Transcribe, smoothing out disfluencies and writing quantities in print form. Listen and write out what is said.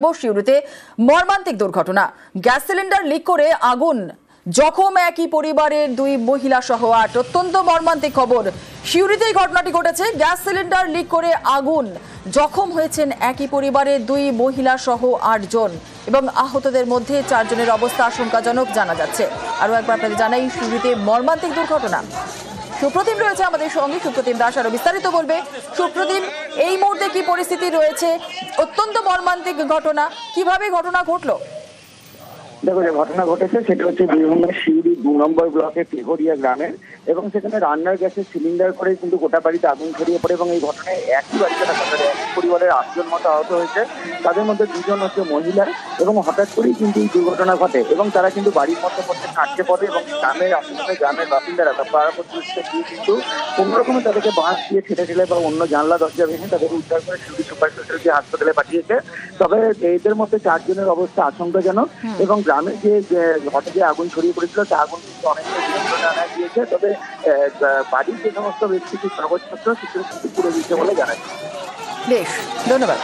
শিউরিতে মর্মান্তিক দুর্ঘটনা। Gas cylinder leak করে আগুন, জখম একই পরিবারের দুই মহিলা সহ ৮। অত্যন্ত মর্মান্তিক খবর। শিউরিতেই ঘটনাটি ঘটেছে। গ্যাস সিলিন্ডার লিক করে আগুন, জখম হয়েছেন একই পরিবারের দুই মহিলা সহ ৮ জন এবং আহতদের মধ্যে ৪ জনের অবস্থা আশঙ্কাজনক জানা যাচ্ছে। আরও একবার আপনাদের জানাই, শিউরিতে মর্মান্তিক দুর্ঘটনা। সুপ্রতিম রয়েছে আমাদের সঙ্গে, সুপ্রতিম দাস আরো বিস্তারিত বলবে। সুপ্রতিম, এই মুহূর্তে কি পরিস্থিতি রয়েছে? অত্যন্ত মর্মান্তিক ঘটনা, কিভাবে ঘটনা ঘটলো? দেখো, যে ঘটনা ঘটেছে সেটা হচ্ছে বীরভূমের শিউরি ২ নম্বর ব্লকের তেঘরিয়া গ্রামের, এবং সেখানে রান্নার গ্যাসের সিলিন্ডার করে কিন্তু গোটা বাড়িতে আগুন ছড়িয়ে পড়ে। এবং এই ঘটনায় একই বাড়িতে একই পরিবারের ৮ জন মতো আহত হয়েছে। তাদের মধ্যে ২ জন হচ্ছে মহিলা, এবং হঠাৎ করেই কিন্তু এই দুর্ঘটনা ঘটে এবং তারা কিন্তু বাড়ির মধ্যে আটকে পড়ে। এবং গ্রামের আশেপাশে গ্রামের বাসিন্দারা পাড়া প্রতিবেশীদের দিয়ে কিন্তু কোনো রকমে তাদেরকে বাঁশ দিয়ে ঠেলে বা অন্য জানলা দরজা ভেঙে তাদেরকে উদ্ধার করে শিউরি সুপার স্পেশালিটি হাসপাতালে পাঠিয়েছে। তবে এদের মধ্যে ৪ জনের অবস্থা আশঙ্কাজনক, এবং গ্রামে যে ঘটে যে আগুন ছড়িয়ে পড়েছিল তা আগুন কিন্তু অনেকটা নিয়ন্ত্রণে আনা গিয়েছে। তবে বাড়ির যে সমস্ত ব্যক্তিগত কাগজপত্র সেগুলো কিন্তু পুরো দিচ্ছে বলে জানা যায়। বেশ, ধন্যবাদ।